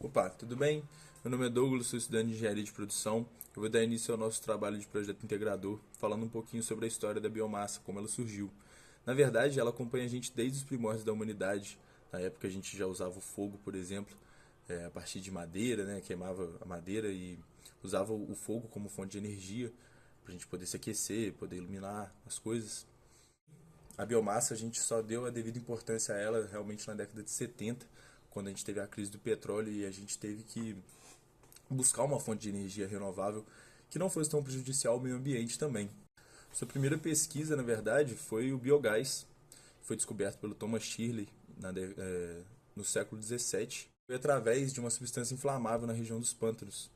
Opa, tudo bem? Meu nome é Douglas, sou estudante de engenharia de produção. Eu vou dar início ao nosso trabalho de projeto integrador, falando um pouquinho sobre a história da biomassa, como ela surgiu. Na verdade, ela acompanha a gente desde os primórdios da humanidade. Na época a gente já usava o fogo, por exemplo, a partir de madeira, né? Queimava a madeira e usava o fogo como fonte de energia para a gente poder se aquecer, poder iluminar as coisas. A biomassa a gente só deu a devida importância a ela realmente na década de 70, quando a gente teve a crise do petróleo e a gente teve que buscar uma fonte de energia renovável que não fosse tão prejudicial ao meio ambiente também. Sua primeira pesquisa, na verdade, foi o biogás, que foi descoberto pelo Thomas Stirling no século XVII. Foi através de uma substância inflamável na região dos pântanos,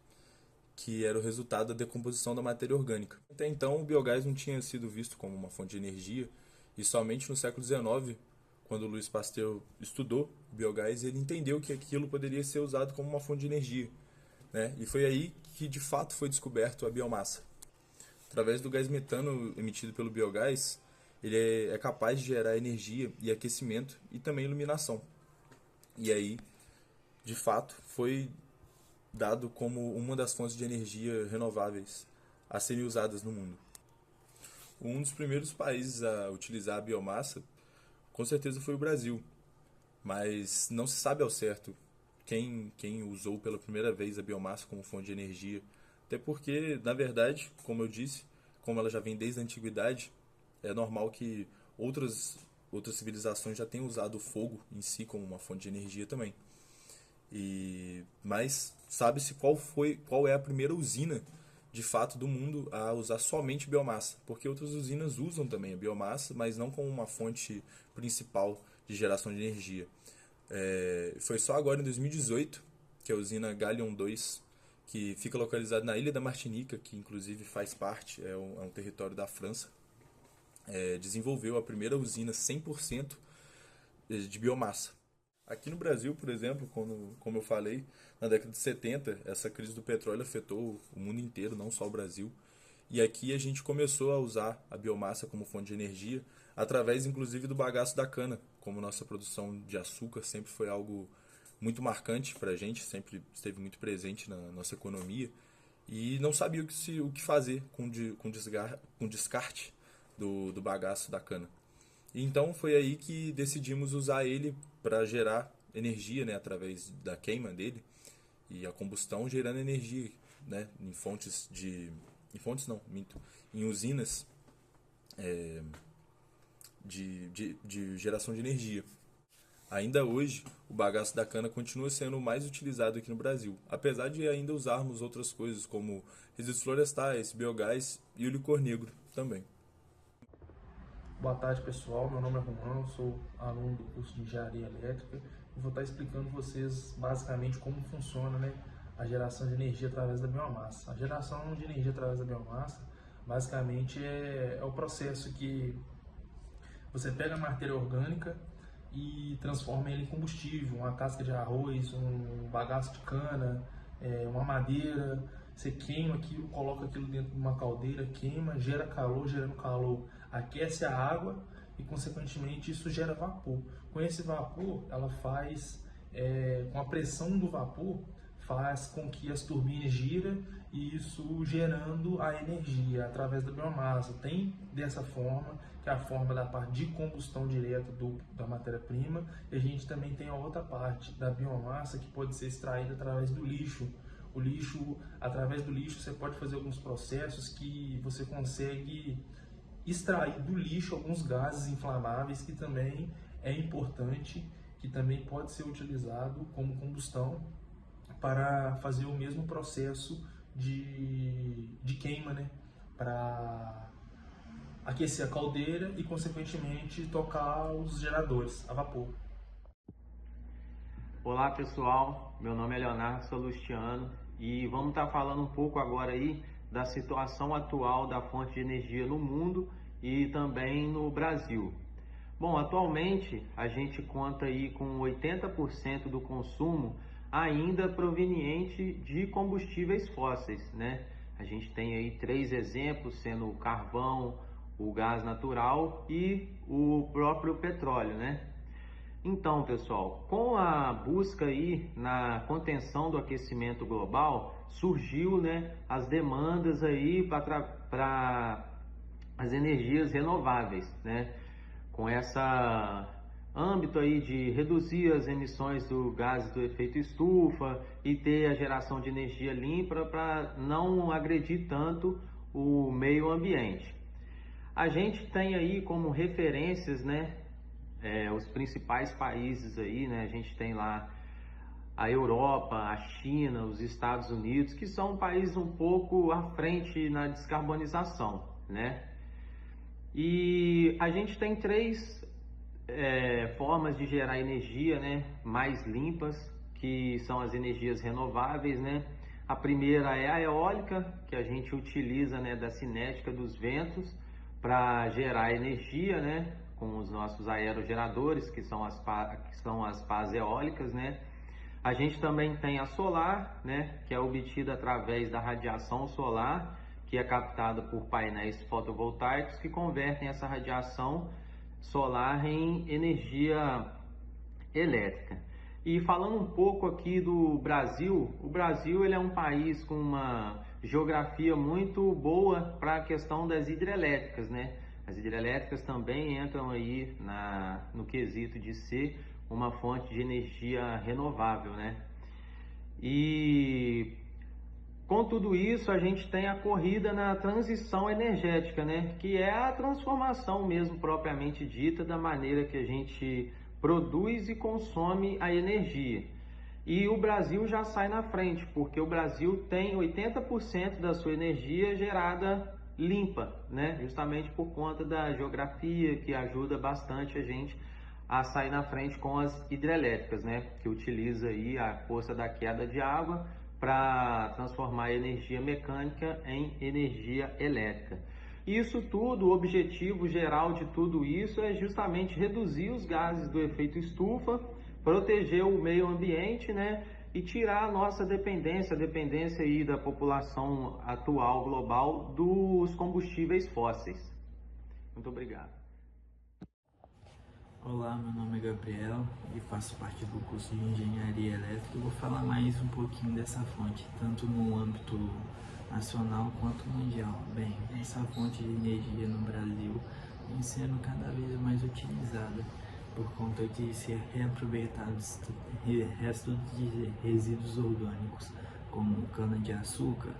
que era o resultado da decomposição da matéria orgânica. Até então, o biogás não tinha sido visto como uma fonte de energia, e somente no século XIX, quando Louis Pasteur estudou o biogás, ele entendeu que aquilo poderia ser usado como uma fonte de energia, né? E foi aí que de fato foi descoberto a biomassa. Através do gás metano emitido pelo biogás, ele é capaz de gerar energia e aquecimento e também iluminação. E aí, de fato, foi dado como uma das fontes de energia renováveis a serem usadas no mundo. Um dos primeiros países a utilizar a biomassa, com certeza, foi o Brasil, mas não se sabe ao certo quem usou pela primeira vez a biomassa como fonte de energia. Até porque, na verdade, como eu disse, como ela já vem desde a antiguidade, é normal que outras civilizações já tenham usado o fogo em si como uma fonte de energia também. Mas sabe-se qual é a primeira usina de fato do mundo a usar somente biomassa, porque outras usinas usam também a biomassa, mas não como uma fonte principal de geração de energia. Foi só agora em 2018 que a usina Galion 2, que fica localizada na Ilha da Martinica, que inclusive faz parte, é um território da França, desenvolveu a primeira usina 100% de biomassa. Aqui no Brasil, por exemplo, como eu falei, na década de 70, essa crise do petróleo afetou o mundo inteiro, não só o Brasil. E aqui a gente começou a usar a biomassa como fonte de energia, através inclusive do bagaço da cana, como nossa produção de açúcar sempre foi algo muito marcante para a gente, sempre esteve muito presente na nossa economia, e não sabia o que fazer com descarte do bagaço da cana. E então foi aí que decidimos usar ele para gerar energia, né, através da queima dele e a combustão gerando energia, né, em fontes não, minto, em usinas de geração de energia. Ainda hoje, o bagaço da cana continua sendo o mais utilizado aqui no Brasil, apesar de ainda usarmos outras coisas como resíduos florestais, biogás e o licor negro também. Boa tarde, pessoal. Meu nome é Romão, sou aluno do curso de Engenharia Elétrica e vou estar explicando vocês basicamente como funciona, né, a geração de energia através da biomassa. A geração de energia através da biomassa basicamente é o processo que você pega a matéria orgânica e transforma ele em combustível, uma casca de arroz, um bagaço de cana, uma madeira. Você queima aquilo, coloca aquilo dentro de uma caldeira, queima, gera calor, gerando calor, aquece a água e, consequentemente, isso gera vapor. Com esse vapor, ela faz, com a pressão do vapor, faz com que as turbinas girem e isso gerando a energia através da biomassa. Tem dessa forma, que é a forma da parte de combustão direta da matéria-prima, e a gente também tem a outra parte da biomassa que pode ser extraída através do lixo. O lixo, através do lixo, você pode fazer alguns processos que você consegue extrair do lixo alguns gases inflamáveis que também é importante, que também pode ser utilizado como combustão para fazer o mesmo processo de queima, né? Para aquecer a caldeira e, consequentemente, tocar os geradores a vapor. Olá pessoal, meu nome é Leonardo Salustiano e vamos estar falando um pouco agora aí da situação atual da fonte de energia no mundo e também no Brasil. Bom, atualmente a gente conta aí com 80% do consumo ainda proveniente de combustíveis fósseis, né? A gente tem aí três exemplos, sendo o carvão, o gás natural e o próprio petróleo, né? Então, pessoal, com a busca aí na contenção do aquecimento global, surgiu, né, as demandas aí para as energias renováveis, né? Com essa âmbito aí de reduzir as emissões do gases do efeito estufa e ter a geração de energia limpa para não agredir tanto o meio ambiente. A gente tem aí como referências, né, os principais países aí, né? A gente tem lá a Europa, a China, os Estados Unidos, que são países um pouco à frente na descarbonização, né? E a gente tem três formas de gerar energia, né, mais limpas, que são as energias renováveis, né? A primeira é a eólica, que a gente utiliza, né, da cinética dos ventos para gerar energia, né, com os nossos aerogeradores, que são as pás eólicas, né? A gente também tem a solar, né, que é obtida através da radiação solar, que é captada por painéis fotovoltaicos que convertem essa radiação solar em energia elétrica. E falando um pouco aqui do Brasil, o Brasil ele é um país com uma geografia muito boa para a questão das hidrelétricas, né? As hidrelétricas também entram aí no quesito de ser uma fonte de energia renovável, né? E com tudo isso, a gente tem a corrida na transição energética, né? Que é a transformação mesmo propriamente dita da maneira que a gente produz e consome a energia. E o Brasil já sai na frente, porque o Brasil tem 80% da sua energia gerada limpa, né? Justamente por conta da geografia, que ajuda bastante a gente a sair na frente com as hidrelétricas, né? Que utiliza aí a força da queda de água para transformar a energia mecânica em energia elétrica. Isso tudo, o objetivo geral de tudo isso é justamente reduzir os gases do efeito estufa, proteger o meio ambiente, né, e tirar a nossa dependência, a dependência aí da população atual global dos combustíveis fósseis. Muito obrigado. Olá, meu nome é Gabriel e faço parte do curso de Engenharia Elétrica. Eu vou falar mais um pouquinho dessa fonte, tanto no âmbito nacional quanto mundial. Bem, essa fonte de energia no Brasil vem sendo cada vez mais utilizada por conta de ser reaproveitados restos de resíduos orgânicos, como cana-de-açúcar,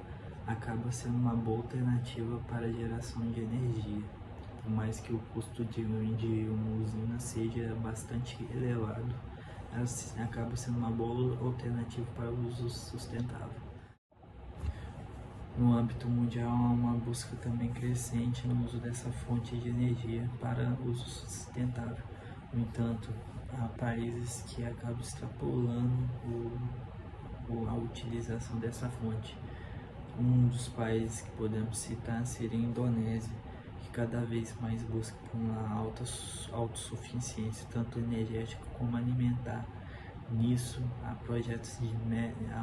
acaba sendo uma boa alternativa para a geração de energia. Por mais que o custo de uma usina seja bastante elevado, ela acaba sendo uma boa alternativa para o uso sustentável. No âmbito mundial, há uma busca também crescente no uso dessa fonte de energia para uso sustentável. No entanto, há países que acabam extrapolando a utilização dessa fonte. Um dos países que podemos citar seria a Indonésia, que cada vez mais busca por uma alta autossuficiência, tanto energética como alimentar. Nisso, há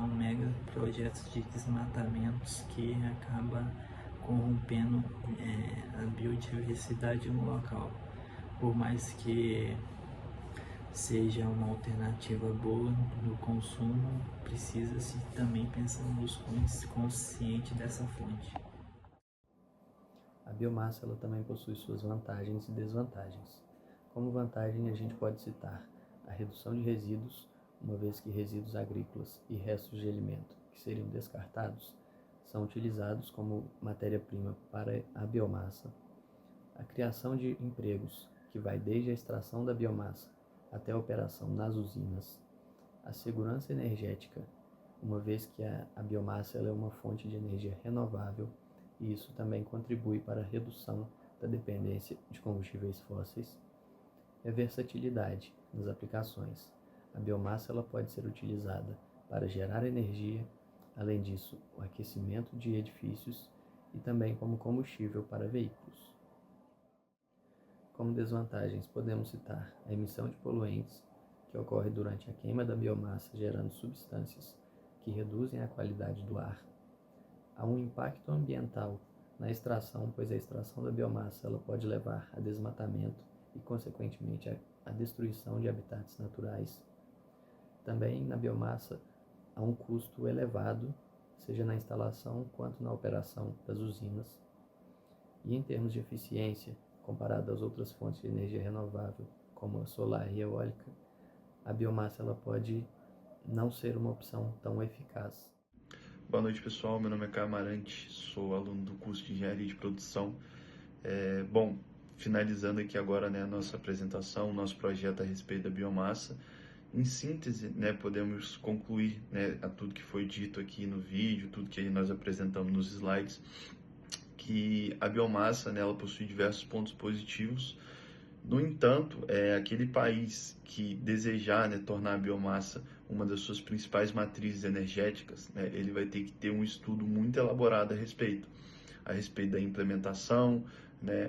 mega projetos de desmatamentos que acaba corrompendo a biodiversidade no local. Por mais que seja uma alternativa boa no consumo, precisa-se também pensar no uso consciente dessa fonte. A biomassa ela também possui suas vantagens e desvantagens. Como vantagem, a gente pode citar a redução de resíduos, uma vez que resíduos agrícolas e restos de alimento que seriam descartados são utilizados como matéria-prima para a biomassa. A criação de empregos, que vai desde a extração da biomassa até a operação nas usinas. A segurança energética, uma vez que a biomassa ela é uma fonte de energia renovável, e isso também contribui para a redução da dependência de combustíveis fósseis. E a versatilidade nas aplicações. A biomassa ela pode ser utilizada para gerar energia, além disso, o aquecimento de edifícios e também como combustível para veículos. Como desvantagens, podemos citar a emissão de poluentes, que ocorre durante a queima da biomassa, gerando substâncias que reduzem a qualidade do ar. Há um impacto ambiental na extração, pois a extração da biomassa ela pode levar a desmatamento e, consequentemente, a a destruição de habitats naturais. Também na biomassa há um custo elevado, seja na instalação quanto na operação das usinas. E em termos de eficiência, comparado às outras fontes de energia renovável, como a solar e a eólica, a biomassa ela pode não ser uma opção tão eficaz. Boa noite, pessoal. Meu nome é Caio Amarante, sou aluno do curso de Engenharia de Produção. Bom, finalizando aqui agora, né, a nossa apresentação, o nosso projeto a respeito da biomassa. Em síntese, né, podemos concluir, né, a tudo que foi dito aqui no vídeo, tudo que nós apresentamos nos slides, que a biomassa, né, ela possui diversos pontos positivos. No entanto, aquele país que desejar, né, tornar a biomassa uma das suas principais matrizes energéticas, né, ele vai ter que ter um estudo muito elaborado a respeito da implementação, né,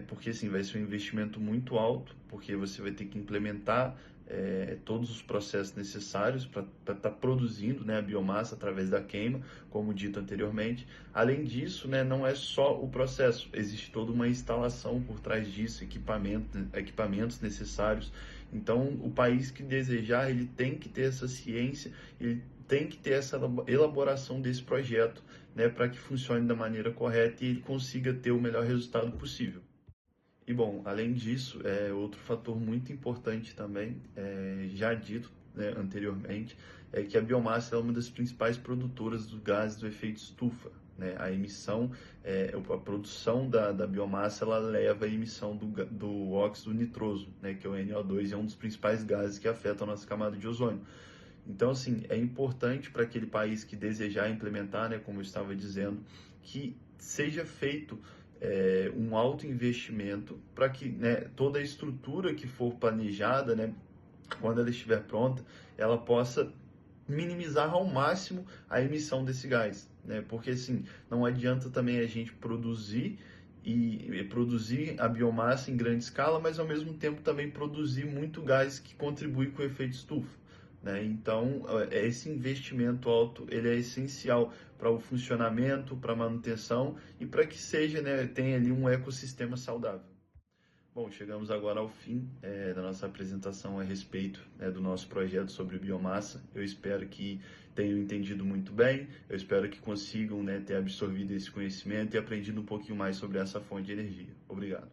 porque assim, vai ser um investimento muito alto, porque você vai ter que implementar todos os processos necessários para estar produzindo, né, a biomassa através da queima, como dito anteriormente. Além disso, né, não é só o processo, existe toda uma instalação por trás disso, equipamentos necessários. Então, o país que desejar, ele tem que ter essa ciência, ele tem que ter essa elaboração desse projeto, né, para que funcione da maneira correta e ele consiga ter o melhor resultado possível. E bom, além disso, outro fator muito importante também, já dito, né, anteriormente, é que a biomassa é uma das principais produtoras dos gases do efeito estufa, né? A emissão, a produção da biomassa, ela leva a emissão do óxido nitroso, né, que é o NO2, e é um dos principais gases que afetam a nossa camada de ozônio. Então, assim, é importante para aquele país que desejar implementar, né, como eu estava dizendo, que seja feito um alto investimento para que, né, toda a estrutura que for planejada, né, quando ela estiver pronta, ela possa minimizar ao máximo a emissão desse gás, né? Porque assim, não adianta também a gente produzir a biomassa em grande escala, mas ao mesmo tempo também produzir muito gás que contribui com o efeito estufa, né? Então, esse investimento alto, ele é essencial para o funcionamento, para a manutenção e para que seja, né, tenha ali um ecossistema saudável. Bom, chegamos agora ao fim da nossa apresentação a respeito, né, do nosso projeto sobre biomassa. Eu espero que tenham entendido muito bem, eu espero que consigam, né, ter absorvido esse conhecimento e aprendido um pouquinho mais sobre essa fonte de energia. Obrigado.